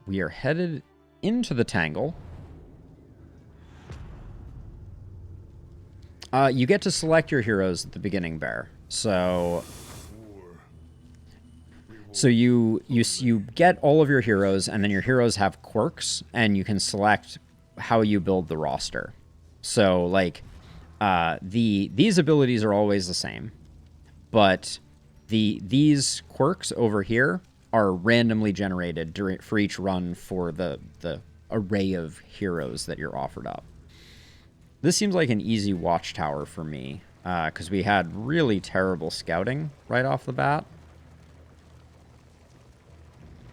we are headed into the Tangle. You get to select your heroes at the beginning, Bear. So you get all of your heroes, and then your heroes have quirks, and you can select how you build the roster. So, like, these abilities are always the same, but these quirks over here are randomly generated for each run for the array of heroes that you're offered up. This seems like an easy watchtower for me, because we had really terrible scouting right off the bat.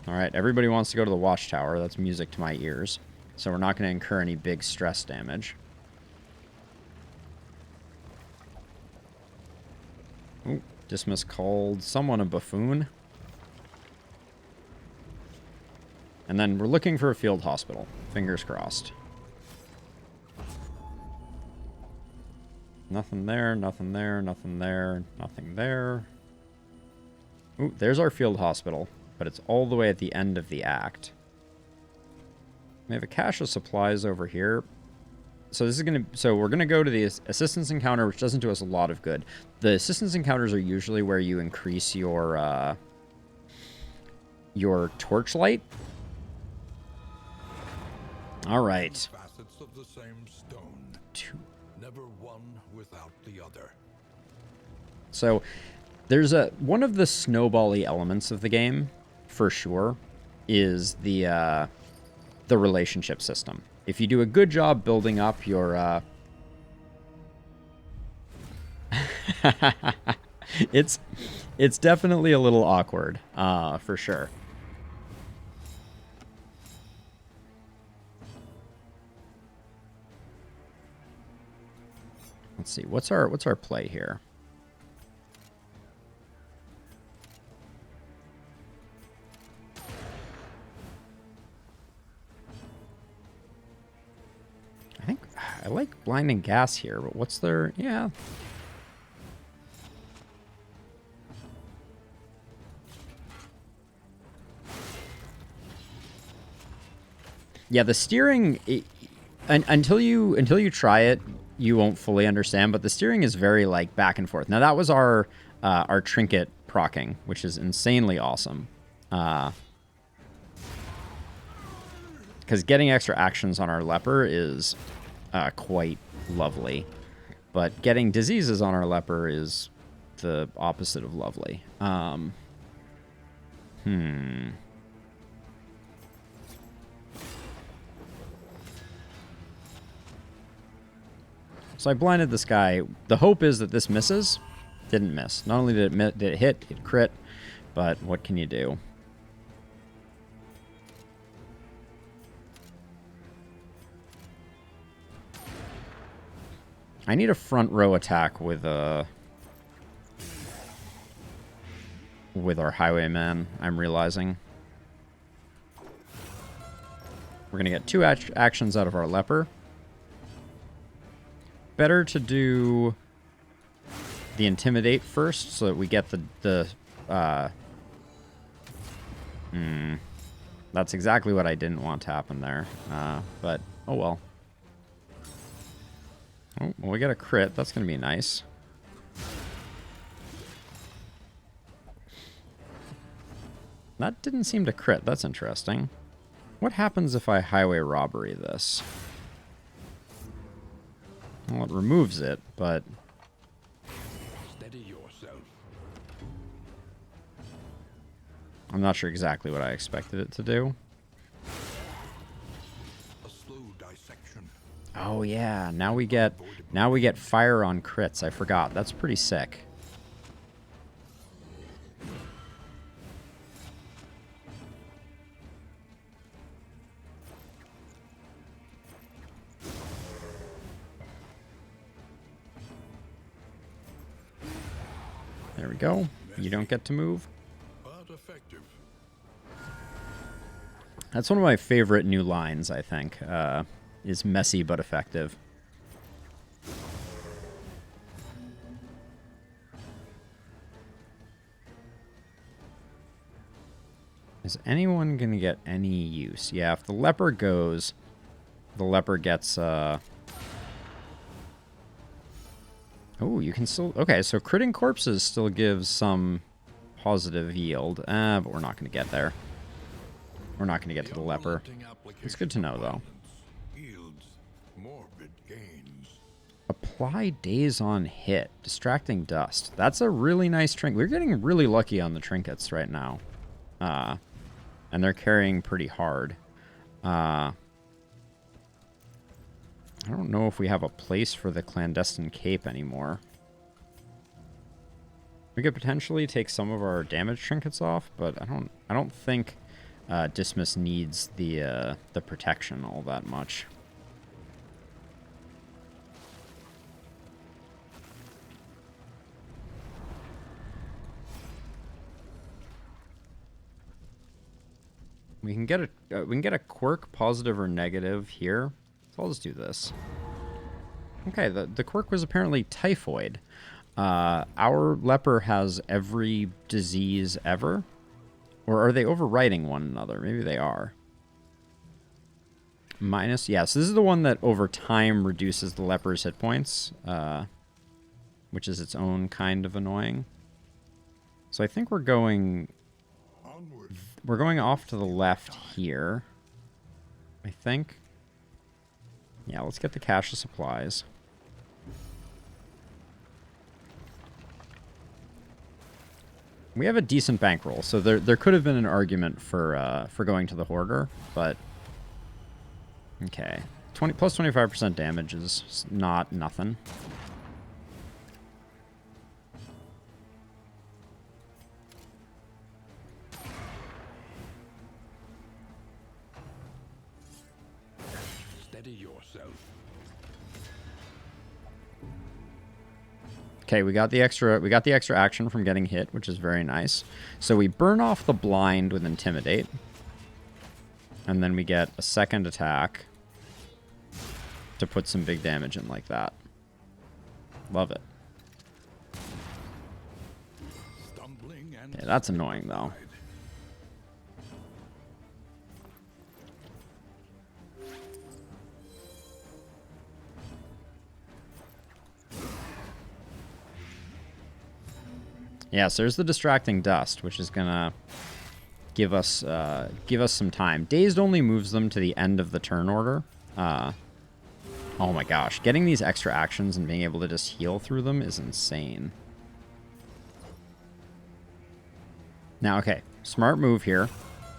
All right, everybody wants to go to the watchtower. That's music to my ears. So we're not going to incur any big stress damage. Ooh, Dismiss called someone a buffoon. And then we're looking for a field hospital. Fingers crossed. Nothing there, nothing there, nothing there, nothing there. Ooh, there's our field hospital, but it's all the way at the end of the act. We have a cache of supplies over here. So we're gonna go to the assistance encounter, which doesn't do us a lot of good. The assistance encounters are usually where you increase your torchlight. All right. Facets of the same stone. Never one without the other. So there's one of the snowbally elements of the game, for sure, is the relationship system. If you do a good job building up your it's definitely a little awkward, for sure. Let's see, what's our play here? I think I like blinding gas here, but what's their... Yeah. Yeah, the steering... until you try it, you won't fully understand, but the steering is very, like, back and forth. Now, that was our trinket proccing, which is insanely awesome. Because getting extra actions on our leper is quite lovely. But getting diseases on our leper is the opposite of lovely. So I blinded this guy. The hope is that this misses. Didn't miss. Not only did it hit, it crit, but what can you do? I need a front row attack with our highwayman, I'm realizing. We're going to get 2 actions out of our leper. Better to do the intimidate first so that we get that's exactly what I didn't want to happen there. But, oh well. Oh, well, we got a crit. That's going to be nice. That didn't seem to crit. That's interesting. What happens if I highway robbery this? Well, it removes it, but... Steady yourself. I'm not sure exactly what I expected it to do. A slow dissection. Oh yeah, now we get fire on crits. I forgot. That's pretty sick. There we go. You don't get to move. But effective. That's one of my favorite new lines, I think, is messy but effective. Is anyone going to get any use? Yeah, if the leper goes, the leper gets... Oh, you can still... Okay, so critting corpses still gives some positive yield. But we're not going to get there. We're not going to get to the leper. It's good to know, though. Yields morbid gains. Apply daze on hit. Distracting dust. That's a really nice trinket. We're getting really lucky on the trinkets right now. And they're carrying pretty hard. I don't know if we have a place for the clandestine cape anymore. We could potentially take some of our damage trinkets off, but I don't think Dismas needs the protection all that much. We can get a quirk, positive or negative here. So I'll just do this. Okay, the quirk was apparently typhoid. Our leper has every disease ever. Or are they overriding one another? Maybe they are. Minus, yeah, so this is the one that over time reduces the leper's hit points, which is its own kind of annoying. So I think we're going off to the left here, I think. Yeah, let's get the cache of supplies. We have a decent bankroll, so there could have been an argument for going to the hoarder, but okay, plus 25% damage is not nothing. Steady yourself. Okay, we got the extra action from getting hit, which is very nice. So we burn off the blind with Intimidate. And then we get a second attack to put some big damage in like that. Love it. Okay, that's annoying though. Yeah, so there's the distracting dust, which is gonna give us some time. Dazed only moves them to the end of the turn order. Oh my gosh, getting these extra actions and being able to just heal through them is insane. Now, okay, smart move here.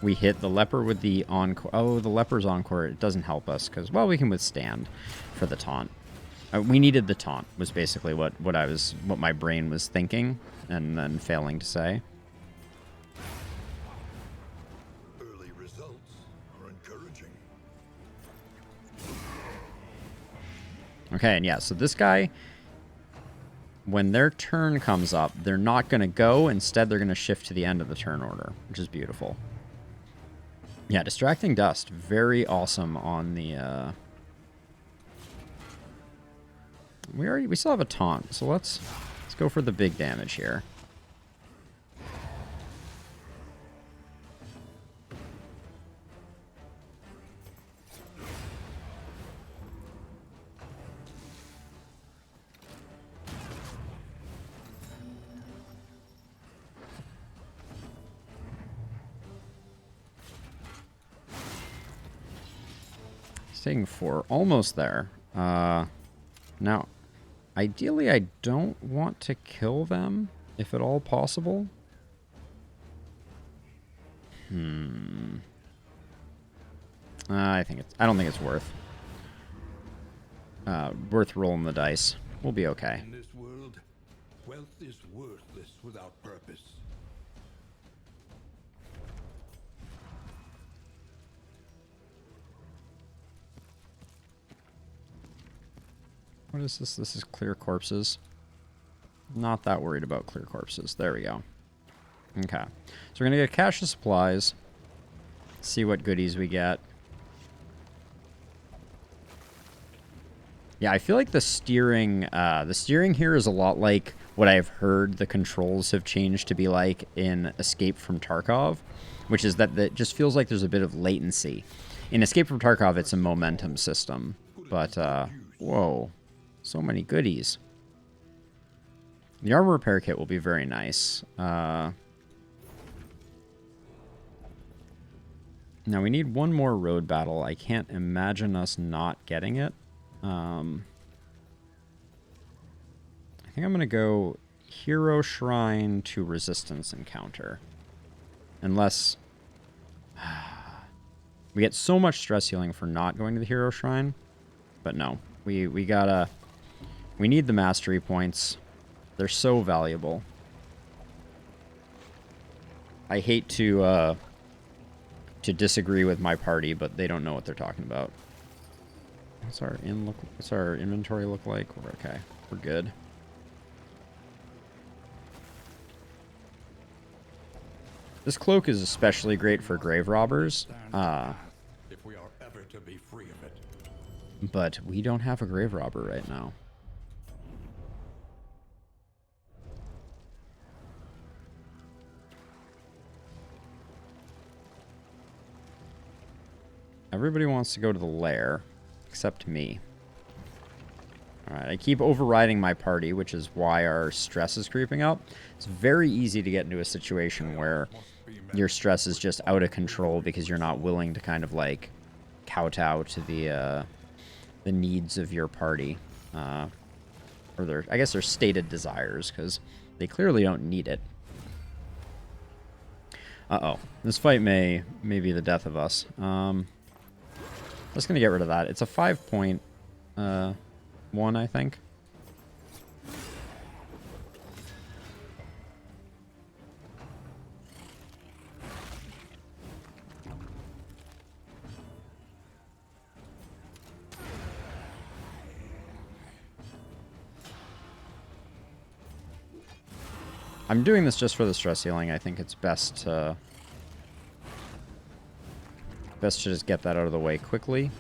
We hit the leper with the encore. Oh, the leper's encore. It doesn't help us because, well, we can withstand for the taunt. We needed the taunt was basically what my brain was thinking and then failing to say. Early results are encouraging. Okay, and yeah, so this guy, when their turn comes up, they're not going to go. Instead, they're going to shift to the end of the turn order, which is beautiful. Yeah, distracting dust, very awesome on the. We still have a taunt, so let's go for the big damage here. He's taking 4, almost there. Now, ideally, I don't want to kill them, if at all possible. I don't think it's worth rolling the dice. We'll be okay. In this world, wealth is worthless without purpose. What is this? This is clear corpses. Not that worried about clear corpses. There we go. Okay. So we're going to get a cache of supplies. See what goodies we get. Yeah, I feel like the steering here is a lot like what I've heard the controls have changed to be like in Escape from Tarkov, which is that it just feels like there's a bit of latency. In Escape from Tarkov, it's a momentum system, but whoa, so many goodies. The armor repair kit will be very nice. Now we need one more road battle. I can't imagine us not getting it. I think I'm going to go Hero Shrine to Resistance Encounter. Unless... we get so much stress healing for not going to the Hero Shrine. But no, we gotta... we need the mastery points. They're so valuable. I hate to disagree with my party, but they don't know what they're talking about. What's our inventory look like? We're okay. We're good. This cloak is especially great for grave robbers. If we are ever to be free of it. But we don't have a grave robber right now. Everybody wants to go to the lair, except me. Alright, I keep overriding my party, which is why our stress is creeping up. It's very easy to get into a situation where your stress is just out of control because you're not willing to kind of like kowtow to the needs of your party. Or their, I guess their stated desires, because they clearly don't need it. Uh-oh. This fight may be the death of us. Just gonna get rid of that. It's a 5-point one, I think. I'm doing this just for the stress healing. I think it's best to just get that out of the way quickly.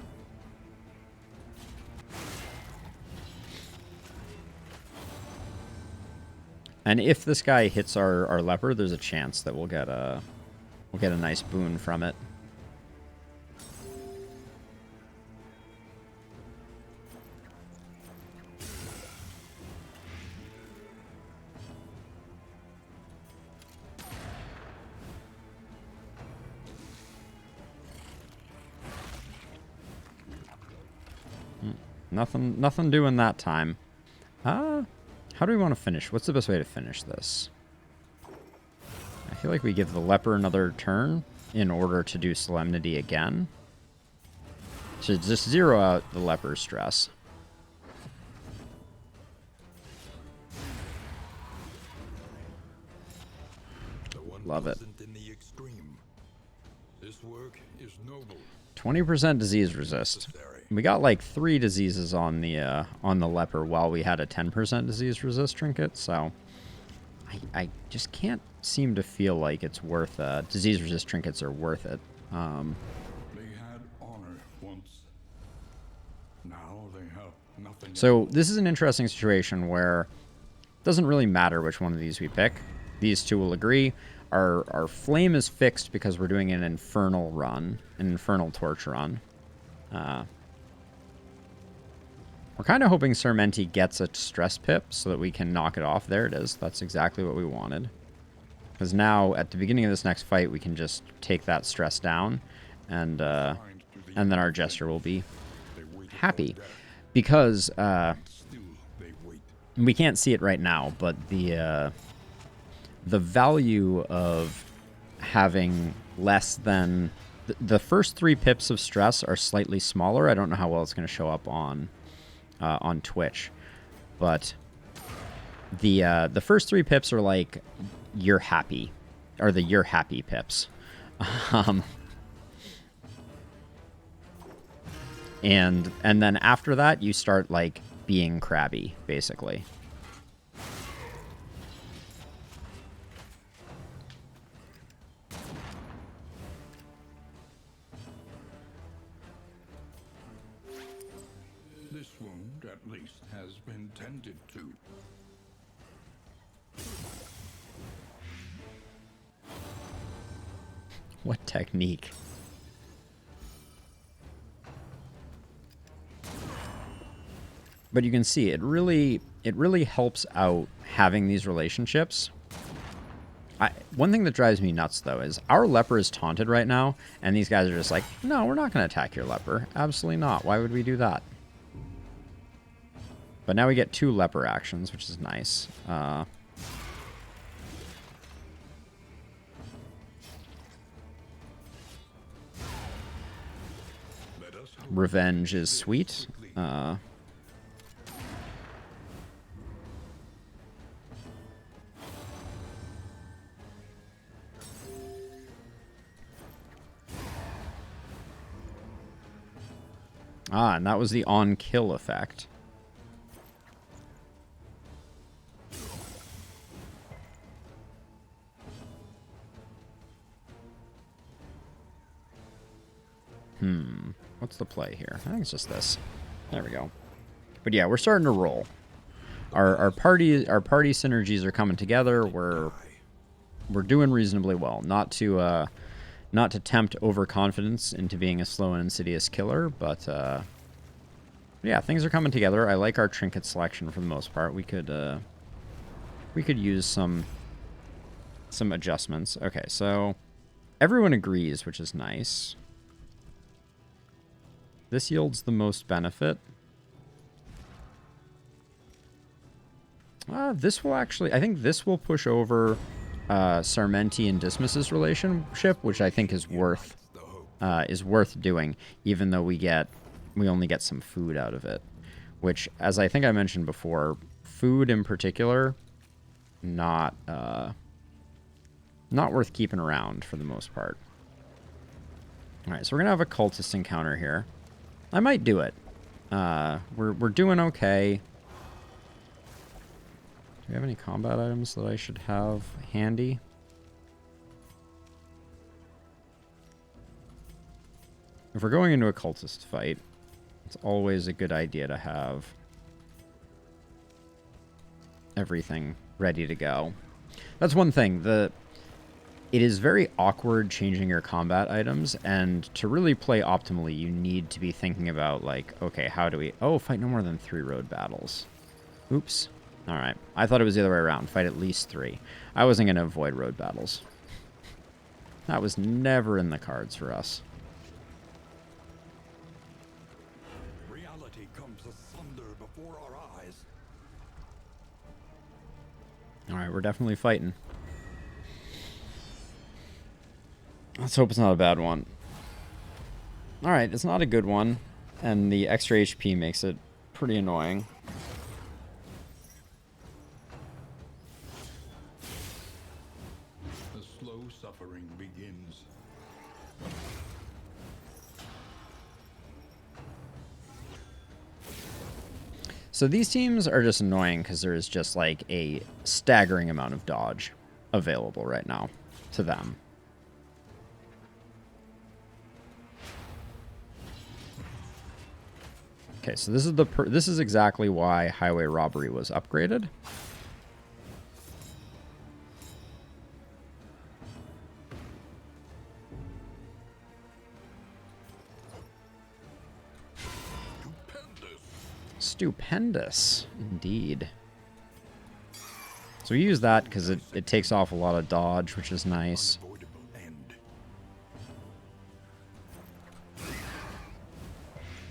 And if this guy hits our leper, there's a chance that we'll get a nice boon from it. Nothing doing that time. How do we want to finish? What's the best way to finish this? I feel like we give the leper another turn in order to do Solemnity again. So just zero out the leper's stress. Love it. In the extreme. This work is noble. 20% disease resist. We got like 3 diseases on the leper while we had a 10% disease resist trinket, so I just can't seem to feel like it's worth disease resist trinkets are worth it. They had honor once. Now they have nothing. So this is an interesting situation where it doesn't really matter which one of these we pick. These two will agree. Our flame is fixed because we're doing an infernal run, an infernal torch run. We're kind of hoping Sermenti gets a stress pip so that we can knock it off. There it is. That's exactly what we wanted. Because now, at the beginning of this next fight, we can just take that stress down, and then our Jester will be happy. Because we can't see it right now, but the value of having less than... The first 3 pips of stress are slightly smaller. I don't know how well it's going to show up on Twitch, but the first 3 pips are like you're happy, or the you're happy pips, and then after that you start like being crabby, basically. This wound, at least, has been tended to. What technique? But you can see it really helps out having these relationships. One thing that drives me nuts, though, is our leper is taunted right now, and these guys are just like, no, we're not going to attack your leper. Absolutely not. Why would we do that? But now we get 2 leper actions, which is nice. Revenge is sweet. And that was the on-kill effect. What's the play here? I think it's just this. There we go. But yeah, we're starting to roll. Our party synergies are coming together. We're doing reasonably well. Not to tempt overconfidence into being a slow and insidious killer, but yeah, things are coming together. I like our trinket selection for the most part. We could use some adjustments. Okay, so everyone agrees, which is nice. This yields the most benefit. This will actually, I think this will push over Sarmenti and Dismas's relationship, which I think is worth doing, even though we only get some food out of it. Which, as I think I mentioned before, food in particular, not worth keeping around for the most part. All right, so we're gonna have a cultist encounter here. I might do it. We're doing okay. Do we have any combat items that I should have handy? If we're going into a cultist fight, it's always a good idea to have everything ready to go. That's one thing. It is very awkward changing your combat items, and to really play optimally, you need to be thinking about, like, okay, how do we... Oh, fight no more than 3 road battles. Oops. All right. I thought it was the other way around. Fight at least 3. I wasn't going to avoid road battles. That was never in the cards for us. Reality comes asunder before our eyes. All right, we're definitely fighting. Let's hope it's not a bad one. All right, it's not a good one, and the extra HP makes it pretty annoying. The slow suffering begins. So these teams are just annoying because there is just like a staggering amount of dodge available right now to them. Okay, so this is exactly why highway robbery was upgraded. Stupendous, indeed. So we use that because it takes off a lot of dodge, which is nice.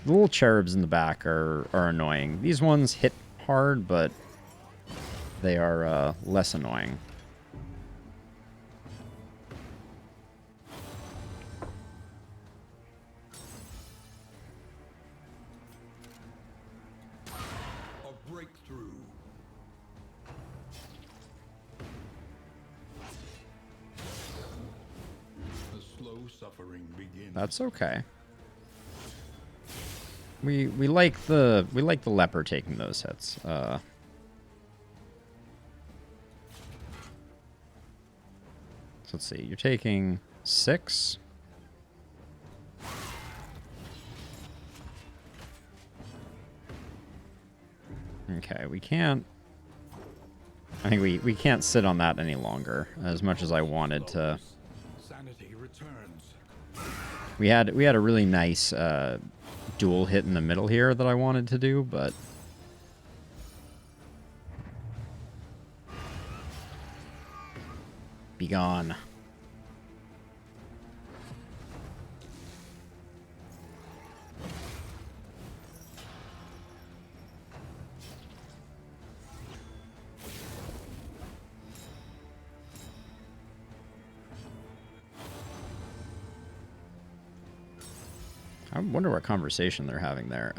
The little cherubs in the back are annoying. These ones hit hard, but they are less annoying. A breakthrough. The slow suffering begins. That's okay. We like the leper taking those hits. So let's see. You're taking 6. Okay, we can't. I think we can't sit on that any longer. As much as I wanted to. Sanity returns. returns. We had a really nice dual hit in the middle here that I wanted to do, but be gone. I wonder what conversation they're having there.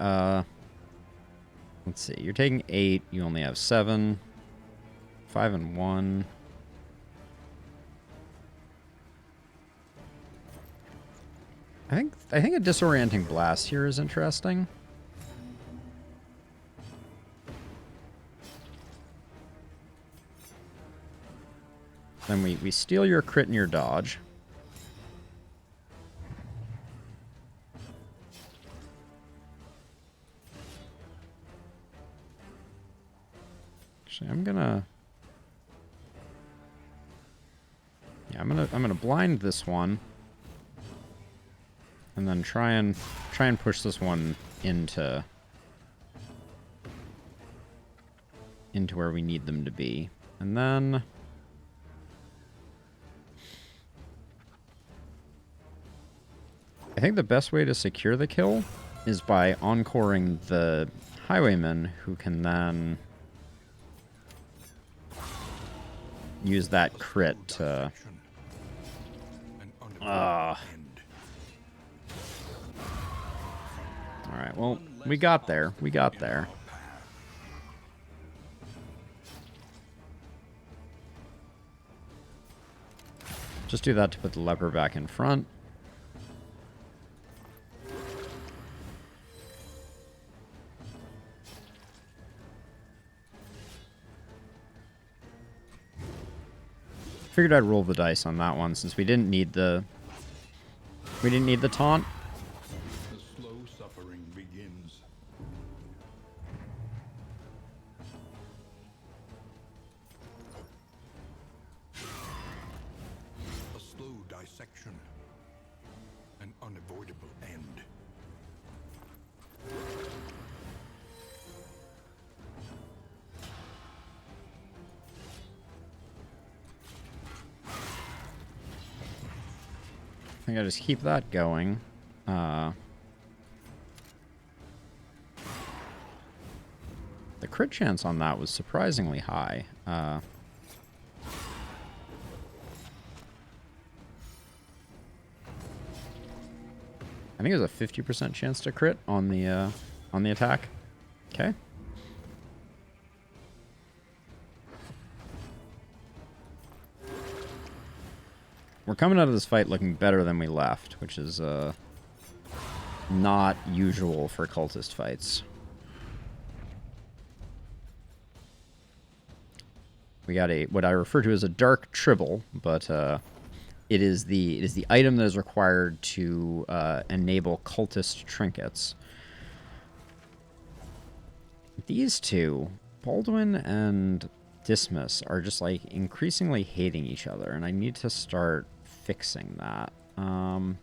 Let's see. You're taking 8. You only have 7. 5 and 1. I think a disorienting blast here is interesting. Then we steal your crit and your dodge. Actually, I'm gonna blind this one, and then try and push this one into where we need them to be, and then I think the best way to secure the kill is by encoring the highwayman, who can then use that crit to... Alright, well, we got there. We got there. Just do that to put the leper back in front. Figured I'd roll the dice on that one since we didn't need the taunt. The slow suffering begins. A slow dissection. An unavoidable end. I think I just keep that going. The crit chance on that was surprisingly high. I think it was a 50% chance to crit on the attack. Okay. We're coming out of this fight looking better than we left, which is not usual for cultist fights. We got what I refer to as a dark tribble, but it is the item that is required to enable cultist trinkets. These two, Baldwin and Dismas, are just like increasingly hating each other, and I need to start fixing that. I'm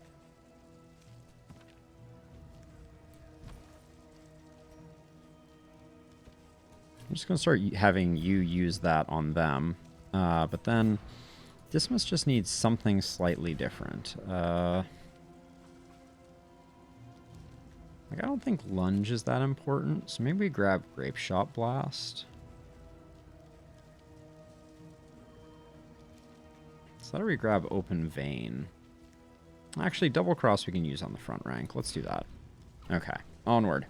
just going to start having you use that on them. But then Dismas just needs something slightly different. Like, I don't think lunge is that important, so maybe we grab Grape Shot Blast. So how do we grab Open Vein? Actually, Double Cross we can use on the front rank. Let's do that. Okay, onward.